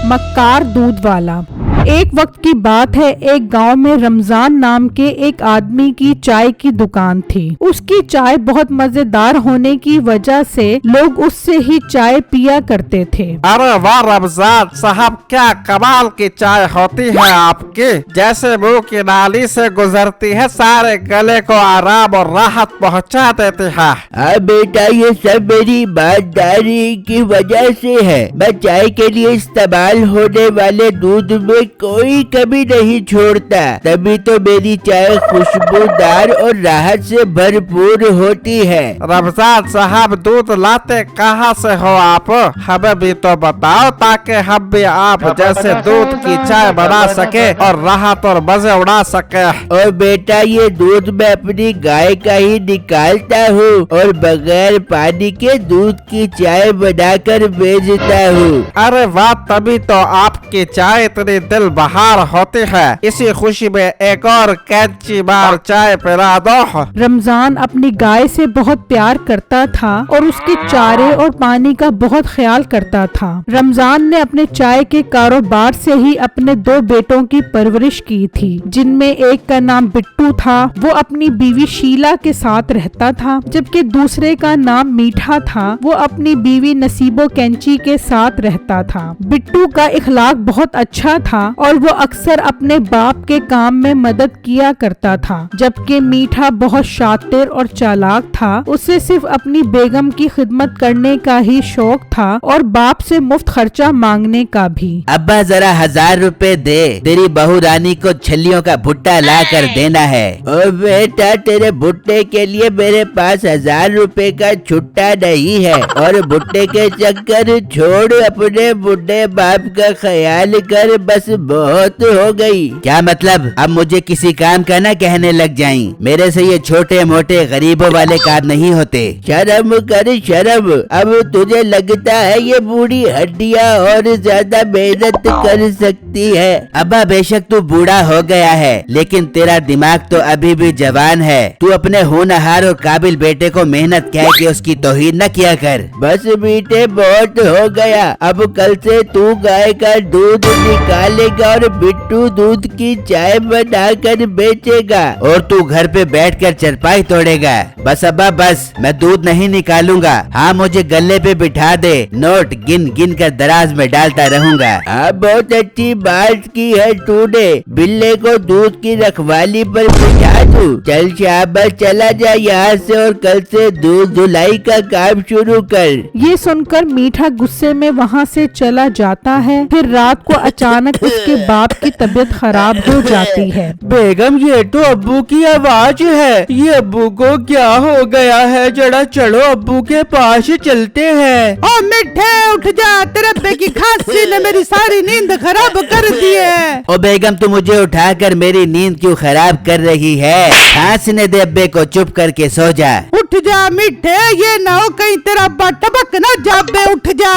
मक्कार दूध वाला। एक वक्त की बात है, एक गांव में रमजान नाम के एक आदमी की चाय की दुकान थी। उसकी चाय बहुत मजेदार होने की वजह से लोग उससे ही चाय पिया करते थे। अरे वाह रमजान साहब, क्या कमाल की चाय होती है आपकी। जैसे मुंह की नाली से गुजरती है, सारे गले को आराम और राहत पहुंचा देती है। हाँ बेटा, ये सब मेरी ईमानदारी की वजह से है। मैं चाय के लिए इस्तेमाल होने वाले दूध में कोई कमी नहीं छोड़ता, तभी तो मेरी चाय खुशबूदार और राहत से भरपूर होती है। रमजान साहब, दूध लाते कहाँ से हो आप? हमें भी तो बताओ, ताकि हम भी आप जैसे दूध की चाय बना सके और राहत और मजे उड़ा सके। और बेटा, ये दूध मैं अपनी गाय का ही निकालता हूँ और बगैर पानी के दूध की चाय बनाकर बेचता हूँ। अरे वाह, तभी तो आपकी चाय इतनी दिल बहार होती है। इसी खुशी में एक और कैंची बार चाय पिला दो। रमजान अपनी गाय से बहुत प्यार करता था और उसके चारे और पानी का बहुत ख्याल करता था। रमजान ने अपने चाय के कारोबार से ही अपने 2 बेटों की परवरिश की थी, जिनमें एक का नाम बिट्टू था। वो अपनी बीवी शीला के साथ रहता था, जबकि दूसरे का नाम मीठा था। वो अपनी बीवी नसीबो कैंची के साथ रहता था। बिट्टू का इखलाक बहुत अच्छा था और वो अक्सर अपने बाप के काम में मदद किया करता था, जबकि मीठा बहुत शातिर और चालाक था। उसे सिर्फ अपनी बेगम की खिदमत करने का ही शौक था और बाप से मुफ्त खर्चा मांगने का भी। अब्बा, जरा 1000 रुपए दे, तेरी बहू रानी को छल्लियों का भुट्टा ला कर देना है। ओ बेटा, तेरे भुट्टे के लिए मेरे पास 1000 रुपए का छुट्टा नहीं है। और भुट्टे के चक्कर छोड़, अपने बुढ़े बाप का ख्याल कर, बस बहुत हो गई। क्या मतलब? अब मुझे किसी काम का ना कहने लग जाएं। मेरे से ये छोटे मोटे गरीबों वाले काम नहीं होते। शर्म कर शर्म। अब तुझे लगता है ये बूढ़ी हड्डियां और ज्यादा मेहनत कर सकती है। अब्बा, बेशक तू बूढ़ा हो गया है, लेकिन तेरा दिमाग तो अभी भी जवान है। तू अपने होनहार और काबिल बेटे को मेहनत कह के उसकी तौहीन न किया कर। बस बेटे, बहुत हो गया। अब कल से तू गाय का दूध निकालेगा और बिट्टू दूध की चाय बनाकर बेचेगा और तू घर पे बैठकर चरपाई तोड़ेगा। बस अब्बा बस, मैं दूध नहीं निकालूंगा। हाँ, मुझे गले पे बिठा दे, नोट गिन गिन कर दराज में डालता रहूंगा। हाँ, बहुत अच्छी बात की है तूने। बिल्ले को दूध की रखवाली पर बिठा दूं। चल शाबाश, चला जा यहाँ से और कल से दूध धुलाई का काम शुरू कर। ये सुनकर मीठा गुस्से में वहाँ से चला जाता है। फिर रात को अचानक उसके बाप की तबीयत खराब हो जाती है। बेगम, ये तो अब्बू की आवाज है। ये अब्बू को क्या हो गया है? जरा चलो अब्बू के पास चलते हैं। ओ मिठे, उठ जा, तेरे अब्बे की खांसी ने मेरी सारी नींद खराब कर दी है। ओ बेगम, तू मुझे उठाकर मेरी नींद क्यों खराब कर रही है? खांसने दे अब्बे को, चुप करके सो जा। उठ जा मिठे, ये ना हो कहीं तेरा अब्बा टपक ना जाबे। उठ जा।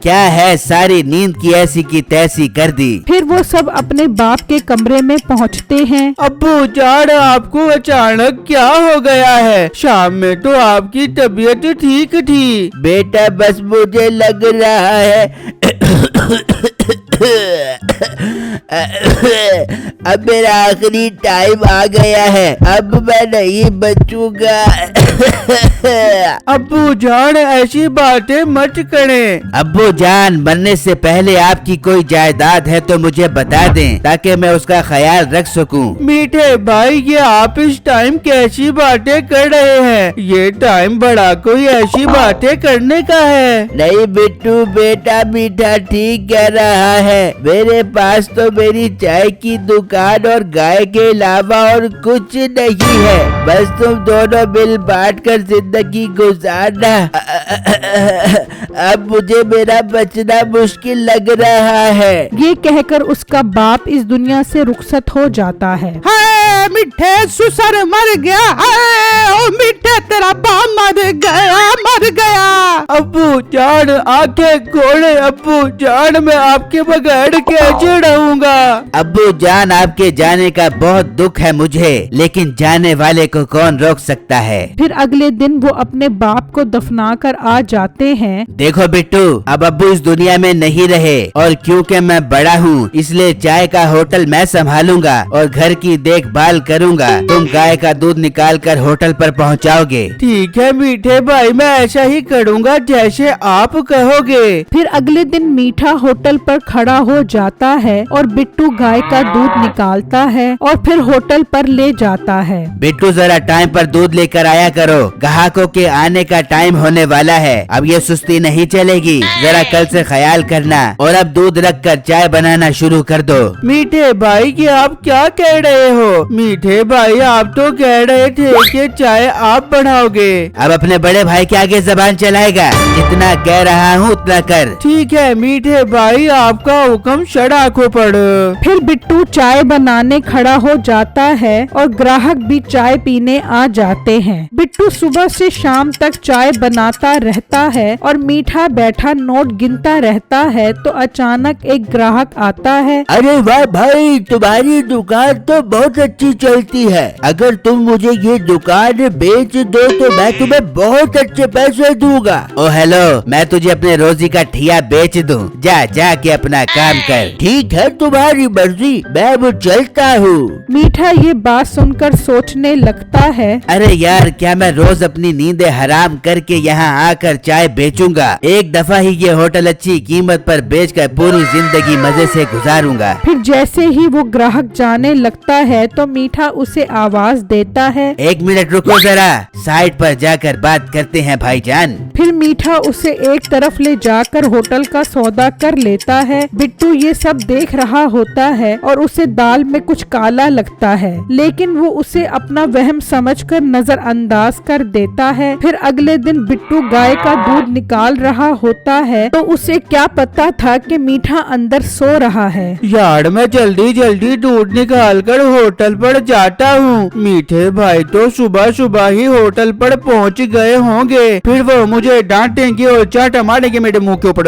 क्या है, सारी नींद की ऐसी की तैसी कर दी। फिर वो सब अपने बाप के कमरे में पहुँचते हैं। अब्बू जान, आपको अचानक क्या हो गया है? शाम में तो आपकी तबीयत ठीक थी। बेटा, बस मुझे लग रहा है अब मेरा आखिरी टाइम आ गया है। अब मैं नहीं बचूंगा। अब्बू जान, ऐसी बातें मत करें। अब्बू जान, मरने से पहले आपकी कोई जायदाद है तो मुझे बता दें, ताकि मैं उसका ख्याल रख सकूं। मीठे भाई, ये आप इस टाइम कैसी बातें कर रहे हैं? ये टाइम बड़ा कोई ऐसी बातें करने का है। नहीं बिट्टू बेटा, मीठा ठीक कह रहा है। मेरे पास तो मेरी चाय की दुकान और गाय के अलावा और कुछ नहीं है। बस तुम दोनों मिल बांट कर जिंदगी गुजारना। अब मुझे मेरा बचना मुश्किल लग रहा है। ये कहकर उसका बाप इस दुनिया से रुखसत हो जाता है। हाय, मिठे सुसर मर गया है, ओ मिठे तेरा बाप मर गया। अब्बू जान आंखें खोले, अब्बू जान मैं आपके बगैर कैसे रहूंगा। अब्बू जान आपके जाने का बहुत दुख है मुझे, लेकिन जाने वाले को कौन रोक सकता है। फिर अगले दिन वो अपने बाप को दफना कर आ जाते हैं। देखो बिट्टू, अब अब्बू इस दुनिया में नहीं रहे और क्योंकि मैं बड़ा हूँ इसलिए चाय का होटल मैं संभालूंगा और घर की देखभाल करूंगा। तुम गाय का दूध निकाल कर होटल पर पहुँचाओगे। ठीक है मीठे भाई, मैं ऐसा ही करूँगा जैसे आप कहोगे। फिर अगले दिन मीठा होटल पर खड़ा हो जाता है और बिट्टू गाय का दूध निकालता है और फिर होटल पर ले जाता है। बिट्टू जरा टाइम पर दूध लेकर आया करो, ग्राहकों के आने का टाइम होने वाला है। अब ये सुस्ती नहीं चलेगी, जरा कल से ख्याल करना और अब दूध रख कर चाय बनाना शुरू कर दो। मीठे भाई कि आप क्या कह रहे हो? मीठे भाई आप तो कह रहे थे कि चाय आप बनाओगे। अब अपने बड़े भाई के आगे जबान चलाएगा, जितना कह रहा हूँ उतना कर। ठीक है मीठे भाई, आपका हुक्म सड़ाको पर। फिर बिट्टू चाय बनाने खड़ा हो जाता है और ग्राहक भी चाय पीने आ जाते हैं। बिट्टू सुबह से शाम तक चाय बनाता रहता है और मीठा बैठा नोट गिनता रहता है तो अचानक एक ग्राहक आता है। अरे वाह भाई, तुम्हारी दुकान तो बहुत अच्छी चलती है। अगर तुम मुझे ये दुकान बेच दो तो मैं तुम्हें बहुत अच्छे पैसे दूंगा। ओ हेलो, मैं तुझे अपने रोजी का ठिया बेच दूं। जा जा के अपना काम कर। ठीक है तुम्हारी मर्जी, मैं अब चलता हूँ। मीठा ये बात सुनकर सोचने लगता है, अरे यार, क्या मैं रोज अपनी नींदें हराम करके यहाँ आकर चाय बेचूंगा? एक दफा ही ये होटल अच्छी कीमत पर बेचकर पूरी जिंदगी मजे से गुजारूंगा। फिर जैसे ही वो ग्राहक जाने लगता है तो मीठा उसे आवाज देता है। एक मिनट रुको जरा, साइड पर जाकर बात करते हैं भाईजान। फिर मीठा उसे एक तरफ ले जाकर होटल का सौदा कर लेता है। बिट्टू ये सब देख रहा होता है और उसे दाल में कुछ काला लगता है, लेकिन वो उसे अपना वहम समझकर नजरअंदाज कर देता है। फिर अगले दिन बिट्टू गाय का दूध निकाल रहा होता है तो उसे क्या पता था कि मीठा अंदर सो रहा है। यार मैं जल्दी जल्दी दूध निकाल कर होटल पर जाता हूँ। मीठे भाई तो सुबह सुबह ही होटल पर पहुँच गए होंगे, फिर वो मुझे डांटेंगे और चाटा मारेंगे मेरे मुंह के ऊपर।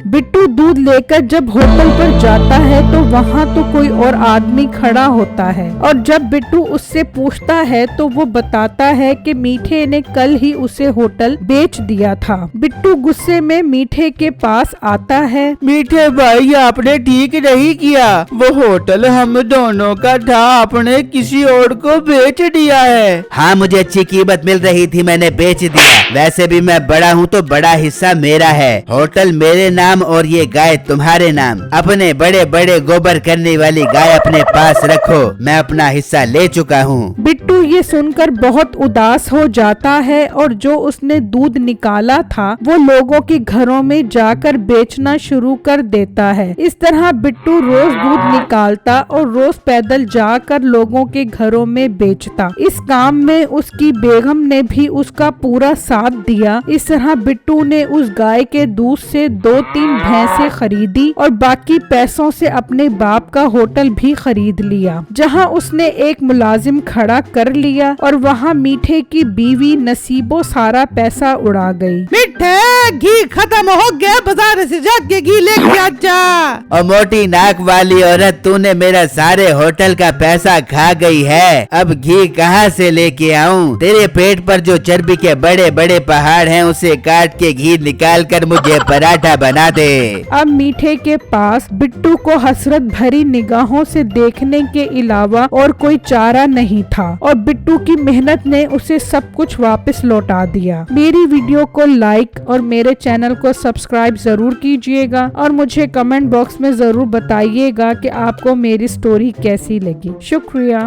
बिट्टू दूध लेकर जब होटल पर जाता है तो वहाँ तो कोई और आदमी खड़ा होता है और जब बिट्टू उससे पूछता है तो वो बताता है कि मीठे ने कल ही उसे होटल बेच दिया था। बिट्टू गुस्से में मीठे के पास आता है। मीठे भाई आपने ठीक नहीं किया, वो होटल हम दोनों का था, आपने किसी और को बेच दिया है। हाँ, मुझे अच्छी कीमत मिल रही थी, मैंने बेच दिया। वैसे भी मैं बड़ा हूँ तो बड़ा हिस्सा मेरा है। होटल मेरे नाम और ये गाय तुम्हारे नाम। अपने बड़े बड़े गोबर करने वाली गाय अपने पास रखो, मैं अपना हिस्सा ले चुका हूँ। बिट्टू ये सुनकर बहुत उदास हो जाता है और जो उसने दूध निकाला था वो लोगों के घरों में जाकर बेचना शुरू कर देता है। इस तरह बिट्टू रोज दूध निकालता और रोज पैदल जाकर लोगों के घरों में बेचता। इस काम में उसकी बेगम ने भी उसका पूरा साथ दिया। इस तरह बिट्टू ने उस गाय के दूध से 2-3 भैंसें खरीदी और बाकी पैसों से अपने बाप का होटल भी खरीद लिया, जहां उसने एक मुलाजिम खड़ा कर लिया और वहां मीठे की बीवी नसीबो सारा पैसा उड़ा गई। मिठे घी खत्म हो गया, बाजार से जाके घी लेके आ जा। और मोटी नाक वाली औरत, तूने मेरा सारे होटल का पैसा खा गई है। अब घी कहाँ से लेके आऊँ? तेरे पेट पर जो चर्बी के बड़े बड़े पहाड़ हैं उसे काट के घी निकाल कर मुझे पराठा बना दे। अब मीठे के पास बिट्टू को हसरत भरी निगाहों से देखने के अलावा और कोई चारा नहीं था और बिट्टू की मेहनत ने उसे सब कुछ वापस लौटा दिया। मेरी वीडियो को लाइक और मेरे चैनल को सब्सक्राइब जरूर कीजिएगा और मुझे कमेंट बॉक्स में जरूर बताइएगा कि आपको मेरी स्टोरी कैसी लगी। शुक्रिया।